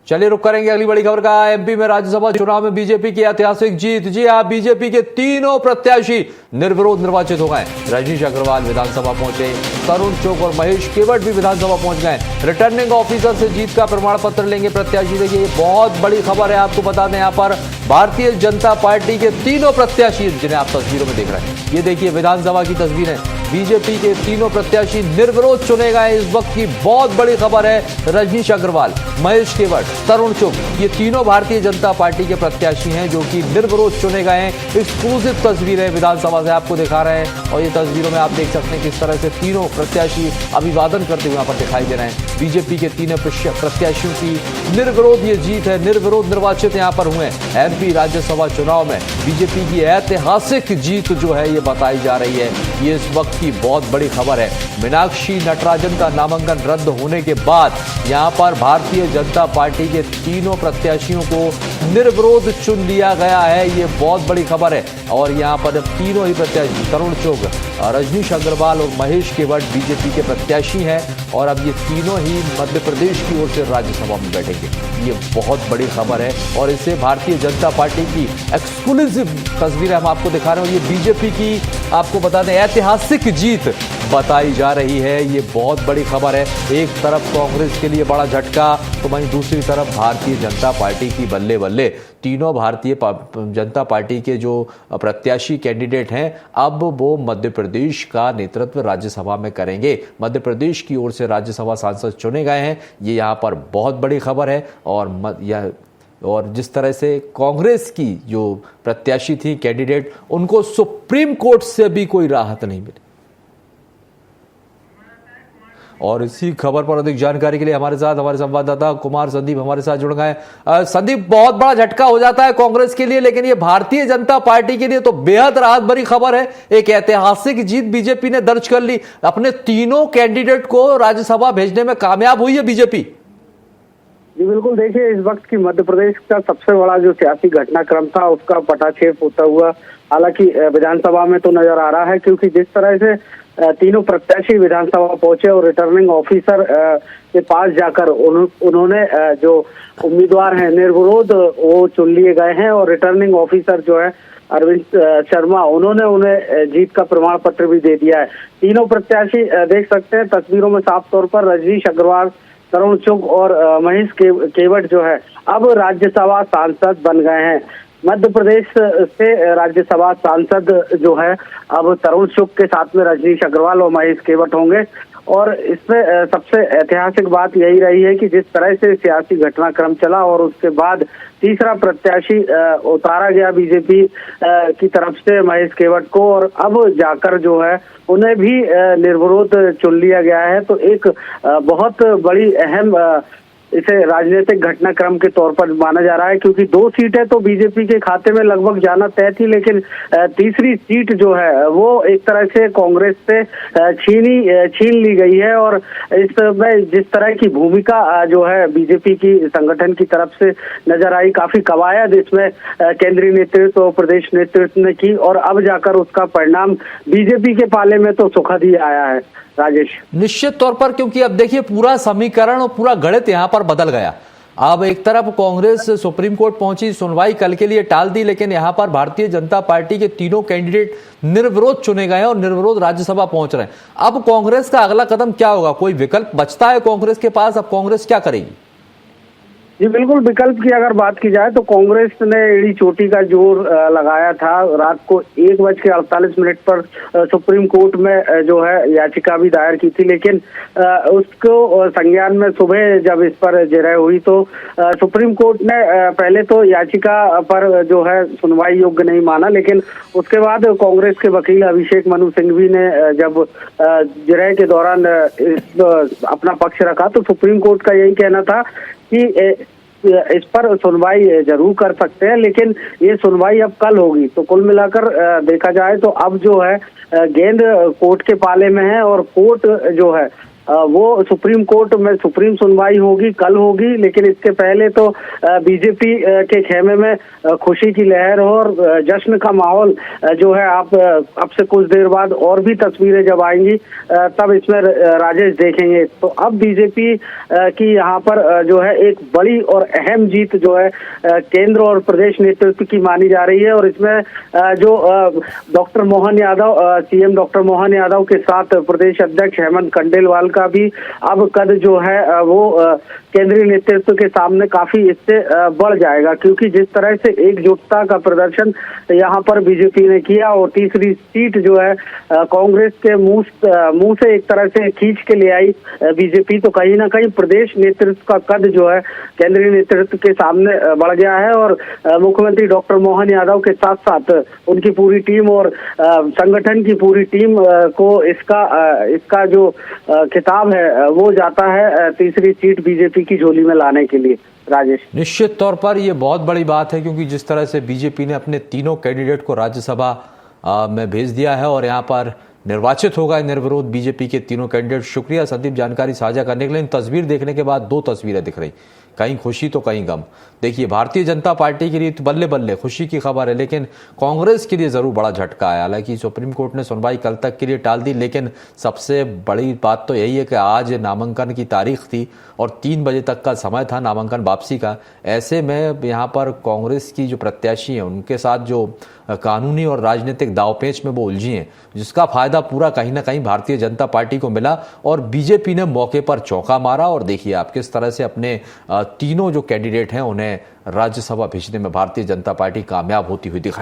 चलिए रुक करेंगे अगली बड़ी खबर का। एमपी में राज्यसभा चुनाव में बीजेपी की ऐतिहासिक जीत। जी हां, बीजेपी के तीनों प्रत्याशी निर्विरोध निर्वाचित हो गए। रजनीश अग्रवाल विधानसभा पहुंचे, तरुण चुग और महेश केवट भी विधानसभा पहुंच गए। रिटर्निंग ऑफिसर से जीत का प्रमाण पत्र लेंगे प्रत्याशी। देखिए ये बहुत बड़ी खबर है, आपको बता दें यहाँ पर भारतीय जनता पार्टी के तीनों प्रत्याशी जिन्हें आप तस्वीरों में देख रहे हैं, ये देखिए विधानसभा की तस्वीर है। बीजेपी के तीनों प्रत्याशी निर्विरोध चुने गए। इस वक्त की बहुत बड़ी खबर है, रजनीश अग्रवाल, महेश केवट, तरुण चुग, ये तीनों भारतीय जनता पार्टी के प्रत्याशी हैं जो कि निर्विरोध चुने गए हैं। एक्सक्लूसिव तस्वीरें विधानसभा से आपको दिखा रहे हैं और ये तस्वीरों में आप देख सकते हैं किस तरह से तीनों प्रत्याशी अभिवादन करते हुए यहाँ पर दिखाई दे रहे हैं। बीजेपी के तीनों प्रत्याशियों की निर्विरोध ये जीत है, निर्विरोध निर्वाचित यहाँ पर हुए। एमपी राज्यसभा चुनाव में बीजेपी की ऐतिहासिक जीत जो है ये बताई जा रही है। ये इस वक्त की बहुत बड़ी खबर है। मीनाक्षी नटराजन का नामांकन रद्द होने के बाद यहां पर भारतीय जनता पार्टी के तीनों प्रत्याशियों को निर्विरोध चुन लिया गया है। ये बहुत बड़ी खबर है और यहां पर तीनों ही प्रत्याशी तरुण चुग, रजनीश अग्रवाल और महेश केवट बीजेपी के प्रत्याशी हैं और अब ये तीनों ही मध्य प्रदेश की ओर से राज्यसभा में बैठेंगे। ये बहुत बड़ी खबर है और इससे भारतीय जनता पार्टी की एक्सक्लूसिव तस्वीरें हम आपको दिखा रहे हैं। ये बीजेपी की आपको बता दें ऐतिहासिक जीत बताई जा रही है। ये बहुत बड़ी खबर है। एक तरफ कांग्रेस के लिए बड़ा झटका तो वहीं दूसरी तरफ भारतीय जनता पार्टी की बल्ले बल्ले। तीनों भारतीय जनता पार्टी के जो प्रत्याशी कैंडिडेट हैं अब वो मध्य प्रदेश का नेतृत्व राज्यसभा में करेंगे। मध्य प्रदेश की ओर से राज्यसभा सांसद चुने गए हैं। ये यहाँ पर बहुत बड़ी खबर है और जिस तरह से कांग्रेस की जो प्रत्याशी थी कैंडिडेट, उनको सुप्रीम कोर्ट से भी कोई राहत नहीं मिली। और इसी खबर पर अधिक जानकारी के लिए हमारे संवाददाता कुमार संदीप हमारे साथ जुड़ गए। संदीप, बहुत बड़ा झटका हो जाता है कांग्रेस के लिए, लेकिन ये भारतीय जनता पार्टी के लिए तो बेहद राहत भरी खबर है। एक ऐतिहासिक जीत बीजेपी ने दर्ज कर ली। अपने तीनों कैंडिडेट को राज्यसभा भेजने में कामयाब हुई है बीजेपी। जी बिल्कुल, देखिए इस वक्त की मध्य प्रदेश का सबसे बड़ा जो सियासी घटनाक्रम था उसका पटाक्षेप होता हुआ हालांकि विधानसभा में तो नजर आ रहा है, क्योंकि जिस तरह से तीनों प्रत्याशी विधानसभा पहुंचे और रिटर्निंग ऑफिसर के पास जाकर उन्होंने जो उम्मीदवार हैं निर्विरोध वो चुन लिए गए हैं और रिटर्निंग ऑफिसर जो है अरविंद शर्मा, उन्होंने उन्हें जीत का प्रमाण पत्र भी दे दिया है। तीनों प्रत्याशी देख सकते हैं तस्वीरों में साफ तौर पर, रजनीश अग्रवाल, तरुण चुग और महेश केवट जो है अब राज्यसभा सांसद बन गए हैं। मध्य प्रदेश से राज्यसभा सांसद जो है अब तरुण चुग के साथ में रजनीश अग्रवाल और महेश केवट होंगे। और इसमें सबसे ऐतिहासिक बात यही रही है कि जिस तरह से सियासी घटनाक्रम चला और उसके बाद तीसरा प्रत्याशी उतारा गया बीजेपी की तरफ से महेश केवट को, और अब जाकर जो है उन्हें भी निर्विरोध चुन लिया गया है। तो एक बहुत बड़ी अहम इसे राजनीतिक घटनाक्रम के तौर पर माना जा रहा है, क्योंकि 2 सीटें तो बीजेपी के खाते में लगभग जाना तय थी, लेकिन तीसरी सीट जो है वो एक तरह से कांग्रेस से छीन ली गई है। और इसमें जिस तरह की भूमिका जो है बीजेपी की संगठन की तरफ से नजर आई, काफी कवायद इसमें केंद्रीय नेतृत्व और प्रदेश नेतृत्व ने की और अब जाकर उसका परिणाम बीजेपी के पाले में तो सुखद ही आया है। राजेश, निश्चित तौर पर, क्योंकि अब देखिए पूरा समीकरण और पूरा गणित यहां पर बदल गया। अब एक तरफ कांग्रेस सुप्रीम कोर्ट पहुंची, सुनवाई कल के लिए टाल दी, लेकिन यहां पर भारतीय जनता पार्टी के तीनों कैंडिडेट निर्विरोध चुने गए और निर्विरोध राज्यसभा पहुंच रहे हैं। अब कांग्रेस का अगला कदम क्या होगा? कोई विकल्प बचता है कांग्रेस के पास? अब कांग्रेस क्या करेगी? जी बिल्कुल, विकल्प की अगर बात की जाए तो कांग्रेस ने एड़ी चोटी का जोर लगाया था। रात को 1:48 पर सुप्रीम कोर्ट में जो है याचिका भी दायर की थी, लेकिन उसको संज्ञान में सुबह जब इस पर जिरह हुई तो सुप्रीम कोर्ट ने पहले तो याचिका पर जो है सुनवाई योग्य नहीं माना, लेकिन उसके बाद कांग्रेस के वकील अभिषेक मनु सिंघवी ने जब जिरह के दौरान अपना पक्ष रखा तो सुप्रीम कोर्ट का यही कहना था कि इस पर सुनवाई जरूर कर सकते हैं, लेकिन ये सुनवाई अब कल होगी। तो कुल मिलाकर देखा जाए तो अब जो है गेंद कोर्ट के पाले में है और कोर्ट जो है वो सुप्रीम कोर्ट में सुप्रीम सुनवाई होगी, कल होगी, लेकिन इसके पहले तो बीजेपी के खेमे में खुशी की लहर हो और जश्न का माहौल जो है आप अब से कुछ देर बाद और भी तस्वीरें जब आएंगी तब इसमें राजेश देखेंगे। तो अब बीजेपी की यहाँ पर जो है एक बड़ी और अहम जीत जो है केंद्र और प्रदेश नेतृत्व की मानी जा रही है और इसमें जो doctor Mohan Yadav CM doctor Mohan Yadav के साथ प्रदेश अध्यक्ष हेमंत खंडेलवाल का भी अब कद जो है वो केंद्रीय नेतृत्व के सामने काफी इससे बढ़ जाएगा, क्योंकि जिस तरह से एकजुटता का प्रदर्शन यहाँ पर बीजेपी ने किया और तीसरी सीट जो है कांग्रेस के मुंह से एक तरह से खींच के ले आई बीजेपी, तो कहीं ना कहीं प्रदेश नेतृत्व का कद जो है केंद्रीय नेतृत्व के सामने बढ़ गया है और मुख्यमंत्री डॉक्टर मोहन यादव के साथ साथ उनकी पूरी टीम और संगठन की पूरी टीम को इसका जो खिताब है वो जाता है तीसरी सीट बीजेपी की झोली में लाने के लिए। राजेश, निश्चित तौर पर यह बहुत बड़ी बात है, क्योंकि जिस तरह से बीजेपी ने अपने तीनों कैंडिडेट को राज्यसभा में भेज दिया है और यहाँ पर निर्वाचित होगा निर्विरोध बीजेपी के तीनों कैंडिडेट। शुक्रिया संदीप जानकारी साझा करने के लिए। इन तस्वीर देखने के बाद दो तस्वीरें दिख रही, कहीं खुशी तो कहीं गम। देखिए, भारतीय जनता पार्टी के लिए तो बल्ले बल्ले खुशी की खबर है, लेकिन कांग्रेस के लिए जरूर बड़ा झटका है। हालांकि सुप्रीम कोर्ट ने सुनवाई कल तक के लिए टाल दी, लेकिन सबसे बड़ी बात तो यही है कि आज नामांकन की तारीख थी और 3 बजे तक का समय था नामांकन वापसी का। ऐसे में यहाँ पर कांग्रेस की जो प्रत्याशी हैं उनके साथ जो कानूनी और राजनीतिक दावपेच में वो उलझी हैं, जिसका फायदा पूरा कहीं ना कहीं भारतीय जनता पार्टी को मिला और बीजेपी ने मौके पर चौका मारा। और देखिए आप किस तरह से अपने तीनों जो कैंडिडेट हैं उन्हें राज्यसभा भेजने में भारतीय जनता पार्टी कामयाब होती हुई दिखाई।